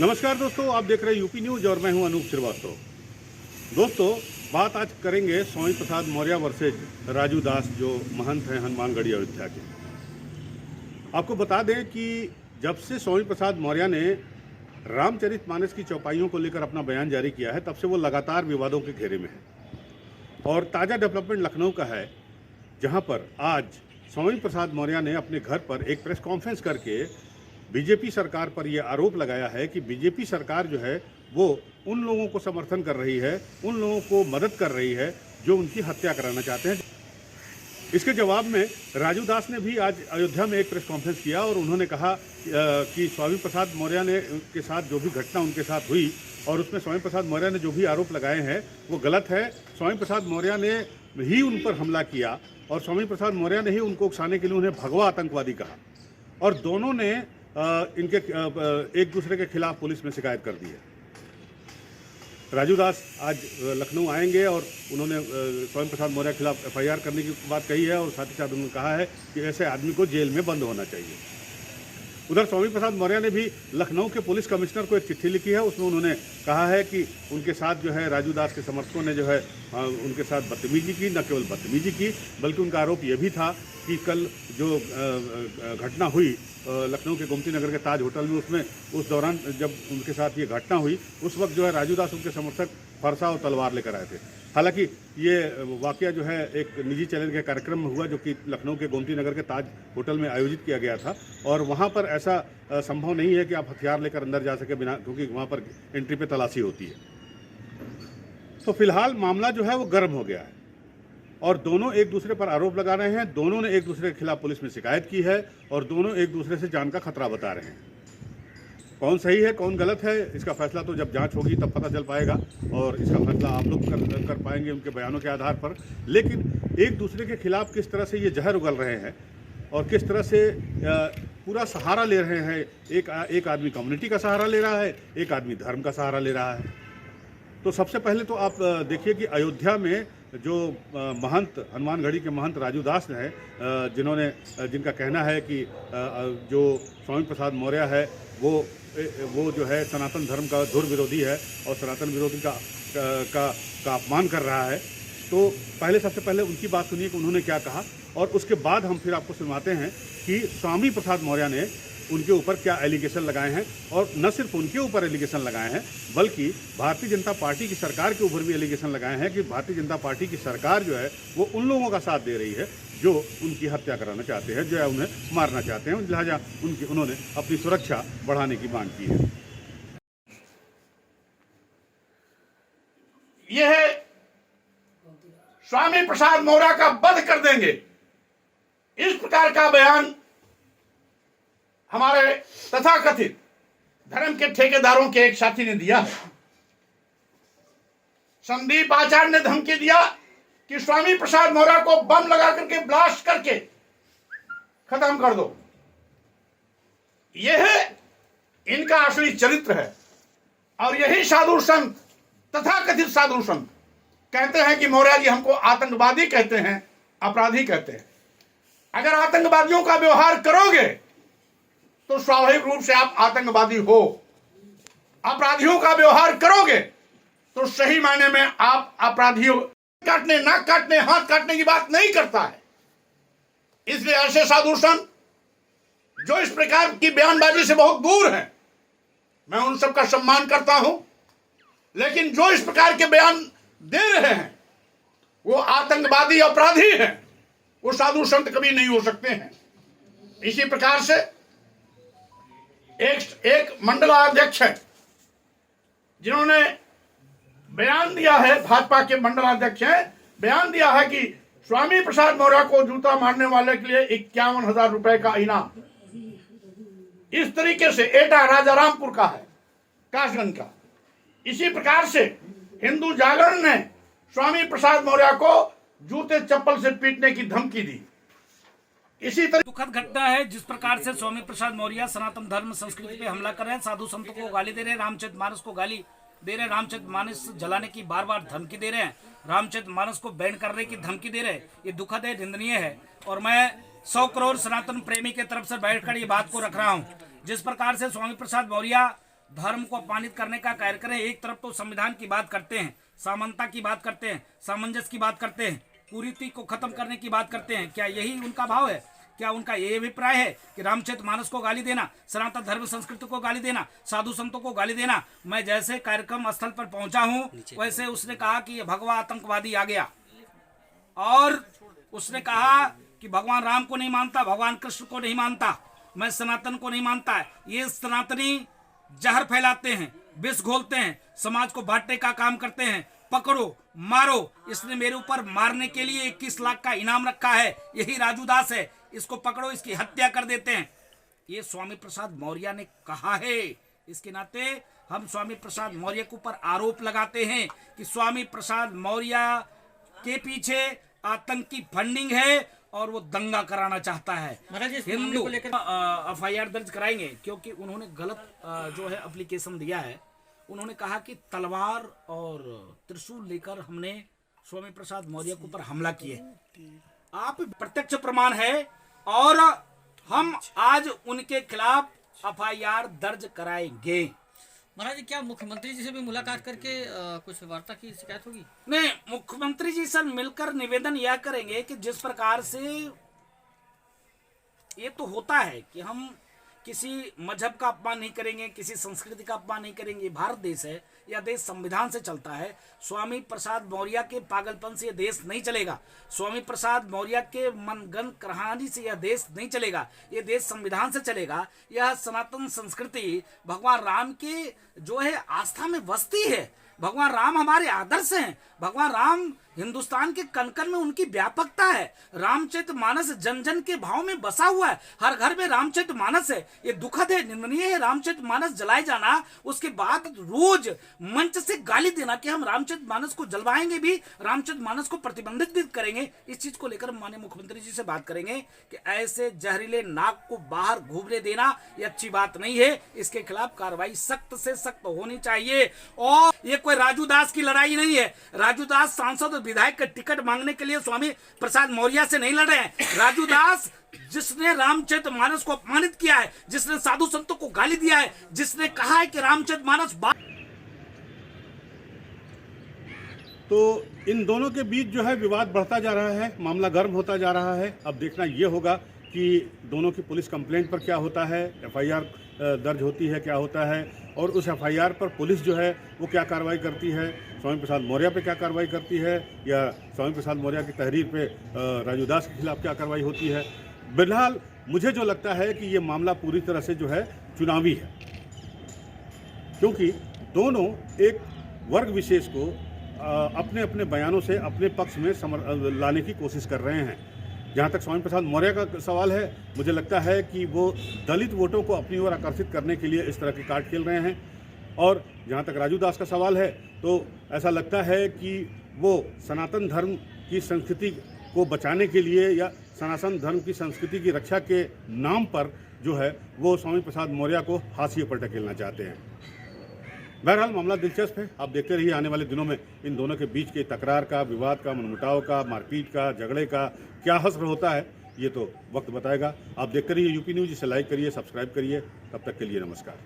नमस्कार दोस्तों, आप देख रहे हैं यूपी न्यूज और मैं हूं अनूप श्रीवास्तव। दोस्तों, बात आज करेंगे स्वामी प्रसाद मौर्य वर्सेज राजू दास, जो महंत हैं हनुमानगढ़ी अयोध्या के। आपको बता दें कि जब से स्वामी प्रसाद मौर्य ने रामचरितमानस की चौपाइयों को लेकर अपना बयान जारी किया है, तब से वो लगातार विवादों के घेरे में है। और ताज़ा डेवलपमेंट लखनऊ का है, जहां पर आज स्वामी प्रसाद मौर्य ने अपने घर पर एक प्रेस कॉन्फ्रेंस करके बीजेपी सरकार पर यह आरोप लगाया है कि बीजेपी सरकार जो है वो उन लोगों को समर्थन कर रही है, उन लोगों को मदद कर रही है जो उनकी हत्या कराना चाहते हैं। इसके जवाब में राजू दास ने भी आज अयोध्या में एक प्रेस कॉन्फ्रेंस किया और उन्होंने कहा कि स्वामी प्रसाद मौर्य ने के साथ जो भी घटना उनके साथ हुई और उसमें स्वामी प्रसाद मौर्य ने जो भी आरोप लगाए हैं वो गलत है। स्वामी प्रसाद मौर्य ने ही उन पर हमला किया और स्वामी प्रसाद मौर्य ने ही उनको उकसाने के लिए उन्हें भगवा आतंकवादी कहा और दोनों ने इनके एक दूसरे के खिलाफ पुलिस में शिकायत कर दी है। राजू दास आज लखनऊ आएंगे और उन्होंने स्वामी प्रसाद मौर्य के खिलाफ एफआईआर करने की बात कही है और साथ ही साथ उन्होंने कहा है कि ऐसे आदमी को जेल में बंद होना चाहिए। उधर स्वामी प्रसाद मौर्य ने भी लखनऊ के पुलिस कमिश्नर को एक चिट्ठी लिखी है। उसमें उन्होंने कहा है कि उनके साथ जो है राजू दास के समर्थकों ने जो है उनके साथ बदतमीजी की, न केवल बदतमीजी की बल्कि उनका आरोप यह भी था कि कल जो घटना हुई लखनऊ के गोमती नगर के ताज होटल में, उसमें उस दौरान जब उनके साथ ये घटना हुई उस वक्त जो है राजू दास उनके समर्थक फरसा और तलवार लेकर आए थे। हालांकि ये वाकया जो है एक निजी चैनल के कार्यक्रम में हुआ जो कि लखनऊ के गोमती नगर के ताज होटल में आयोजित किया गया था और वहाँ पर ऐसा संभव नहीं है कि आप हथियार लेकर अंदर जा सके बिना, क्योंकि वहाँ पर एंट्री पे तलाशी होती है। तो फिलहाल मामला जो है वो गर्म हो गया है और दोनों एक दूसरे पर आरोप लगा रहे हैं। दोनों ने एक दूसरे के खिलाफ पुलिस में शिकायत की है और दोनों एक दूसरे से जान का खतरा बता रहे हैं। कौन सही है कौन गलत है इसका फैसला तो जब जांच होगी तब पता चल पाएगा और इसका फैसला आप लोग कर पाएंगे उनके बयानों के आधार पर। लेकिन एक दूसरे के खिलाफ किस तरह से ये जहर उगल रहे हैं और किस तरह से पूरा सहारा ले रहे हैं। एक आदमी कम्युनिटी का सहारा ले रहा है, एक आदमी धर्म का सहारा ले रहा है। तो सबसे पहले तो आप देखिए कि अयोध्या में जो महंत हनुमानगढ़ी के महंत राजू दास हैं, जिनका कहना है कि जो स्वामी प्रसाद मौर्य है वो जो है सनातन धर्म का धुर विरोधी है और सनातन विरोधी का अपमान कर रहा है। तो सबसे पहले उनकी बात सुनिए कि उन्होंने क्या कहा और उसके बाद हम फिर आपको सुनवाते हैं कि स्वामी प्रसाद मौर्य ने उनके ऊपर क्या एलिगेशन लगाए हैं और न सिर्फ उनके ऊपर एलिगेशन लगाए हैं बल्कि भारतीय जनता पार्टी की सरकार के ऊपर भी एलिगेशन लगाए हैं कि भारतीय जनता पार्टी की सरकार जो है वो उन लोगों का साथ दे रही है जो उनकी हत्या कराना चाहते हैं, जो है उन्हें मारना चाहते हैं। लिहाजा उन्होंने अपनी सुरक्षा बढ़ाने की मांग की है। यह स्वामी प्रसाद मौर्य का वध कर देंगे, इस प्रकार का बयान हमारे तथाकथित धर्म के ठेकेदारों के एक साथी ने दिया है। संदीप आचार्य ने धमकी दिया कि स्वामी प्रसाद मौर्य को बम लगा करके ब्लास्ट करके खत्म कर दो। यह इनका असली चरित्र है और यही साधु संत, तथाकथित साधु संत कहते हैं कि मौर्य जी हमको आतंकवादी कहते हैं, अपराधी कहते हैं। अगर आतंकवादियों का व्यवहार करोगे तो स्वाभाविक रूप से आप आतंकवादी हो। अपराधियों का व्यवहार करोगे तो सही मायने में आप अपराधी हो। काटने, नाक काटने, हाथ काटने की बात नहीं करता है। इसलिए ऐसे साधु संत जो इस प्रकार की बयानबाजी से बहुत दूर हैं, मैं उन सबका सम्मान करता हूं, लेकिन जो इस प्रकार के बयान दे रहे हैं वो आतंकवादी अपराधी हैं, वो साधु संत कभी नहीं हो सकते हैं। इसी प्रकार से एक मंडलाध्यक्ष है जिन्होंने बयान दिया है, भाजपा के मंडलाध्यक्ष हैं, बयान दिया है कि स्वामी प्रसाद मौर्य को जूता मारने वाले के लिए 51,000 रुपए का इनाम। इस तरीके से एटा राजारामपुर का है, कासगंज का। इसी प्रकार से हिंदू जागरण ने स्वामी प्रसाद मौर्य को जूते चप्पल से पीटने की धमकी दी। इसी तरह दुखद घटना है जिस प्रकार से स्वामी प्रसाद मौर्य सनातन धर्म संस्कृति पे हमला कर रहे हैं, साधु संतों को गाली दे रहे हैं, रामचरितमानस को गाली दे रहे हैं, रामचरितमानस जलाने की बार बार धमकी दे रहे हैं, रामचरितमानस को बैन करने की धमकी दे रहे हैं। ये दुखद है, निंदनीय है और मैं 100 करोड़ सनातन प्रेमी के तरफ से बैठकर ये बात को रख रहा हूँ। जिस प्रकार से स्वामी प्रसाद मौर्य धर्म को अपमानित करने का कार्य करें। एक तरफ तो संविधान की बात करते हैं, समानता की बात करते हैं, सामंजस्य की बात करते हैं, कुरीति को खत्म करने की बात करते हैं। क्या यही उनका भाव है? क्या उनका ये अभिप्राय है कि रामचरितमानस को गाली देना, सनातन धर्म संस्कृति को गाली देना, साधु संतों को गाली देना? मैं जैसे कार्यक्रम स्थल पर पहुंचा हूं वैसे उसने कहा कि ये भगवा आतंकवादी आ गया, और उसने कहा कि भगवान राम को नहीं मानता, भगवान कृष्ण को नहीं मानता, मैं सनातन को नहीं मानता। ये सनातनी जहर फैलाते हैं, विष घोलते हैं, समाज को बांटने का काम करते हैं। पकड़ो मारो। इसने मेरे ऊपर मारने के लिए 21 लाख का इनाम रखा है, यही राजू दास है, इसको पकड़ो, इसकी हत्या कर देते हैं। ये स्वामी प्रसाद मौर्य ने कहा है। इसके नाते हम स्वामी प्रसाद मौर्य के ऊपर आरोप लगाते हैं कि स्वामी प्रसाद मौर्य के पीछे आतंकी फंडिंग है और वो दंगा कराना चाहता है। हिंदू FIR दर्ज कराएंगे क्योंकि उन्होंने गलत जो है एप्लीकेशन दिया है। उन्होंने कहा कि तलवार और त्रिशूल लेकर हमने स्वामी प्रसाद मौर्य के ऊपर हमला किए। आप प्रत्यक्ष प्रमाण है और हम आज उनके खिलाफ FIR दर्ज कराएंगे। महाराज, क्या मुख्यमंत्री जी से भी मुलाकात करके कुछ वार्ता की शिकायत होगी? नहीं, मुख्यमंत्री जी से मिलकर निवेदन यह करेंगे कि जिस प्रकार से ये तो होता है कि हम किसी मजहब का अपमान नहीं करेंगे, किसी संस्कृति का अपमान नहीं करेंगे। भारत देश है, यह देश संविधान से चलता है। स्वामी प्रसाद मौर्य के पागलपन से यह देश नहीं चलेगा। स्वामी प्रसाद मौर्य के मनगन कहानी से यह देश नहीं चलेगा। यह देश संविधान से चलेगा। यह सनातन संस्कृति भगवान राम की जो है आस्था में बसती है। भगवान राम हमारे आदर्श हैं। भगवान राम हिंदुस्तान के कण कण में उनकी व्यापकता है। रामचरितमानस जन जन के भाव में बसा हुआ है। हर घर में रामचरितमानस है। ये दुखद है, निंदनीय है रामचरितमानस जलाए जाना। उसके बाद रोज मंच से गाली देना कि हम रामचरितमानस को जलवाएंगे भी, रामचरितमानस को प्रतिबंधित भी करेंगे। इस चीज को लेकर माननीय मुख्यमंत्री जी से बात करेंगे कि ऐसे जहरीले नाक को बाहर घूमने देना ये अच्छी बात नहीं है। इसके खिलाफ कार्रवाई सख्त से सख्त होनी चाहिए। और ये कोई राजू दास की लड़ाई नहीं है। राजू दास सांसद और विधायक का टिकट मांगने के लिए स्वामी प्रसाद मौर्य से नहीं लड़ रहे हैं। राजू दास जिसने रामचरितमानस को अपमानित किया है, जिसने साधु संतों को गाली दिया है, जिसने कहा है कि रामचरितमानस तो इन दोनों के बीच जो है विवाद बढ़ता जा रहा है, मामला गर्म होता जा रहा है। अब देखना ये होगा कि दोनों की पुलिस कंप्लेंट पर क्या होता है, FIR दर्ज होती है, क्या होता है, और उस FIR पर पुलिस जो है वो क्या कार्रवाई करती है, स्वामी प्रसाद मौर्य पे क्या कार्रवाई करती है, या स्वामी प्रसाद मौर्य की तहरीर पे राजू दास के खिलाफ क्या कार्रवाई होती है। फिलहाल मुझे जो लगता है कि ये मामला पूरी तरह से जो है चुनावी है, क्योंकि दोनों एक वर्ग विशेष को अपने अपने बयानों से अपने पक्ष में लाने की कोशिश कर रहे हैं। जहाँ तक स्वामी प्रसाद मौर्य का सवाल है, मुझे लगता है कि वो दलित वोटों को अपनी ओर आकर्षित करने के लिए इस तरह के कार्ड खेल रहे हैं। और जहाँ तक राजू दास का सवाल है, तो ऐसा लगता है कि वो सनातन धर्म की संस्कृति को बचाने के लिए या सनातन धर्म की संस्कृति की रक्षा के नाम पर जो है वो स्वामी प्रसाद मौर्य को हाशिए पर ढकेलना चाहते हैं। बहरहाल मामला दिलचस्प है। आप देखते रहिए आने वाले दिनों में इन दोनों के बीच के तकरार का, विवाद का, मनमुटाव का, मारपीट का, झगड़े का क्या हश्र होता है, ये तो वक्त बताएगा। आप देखते रहिए यूपी न्यूज़। इसे लाइक करिए, सब्सक्राइब करिए। तब तक के लिए नमस्कार।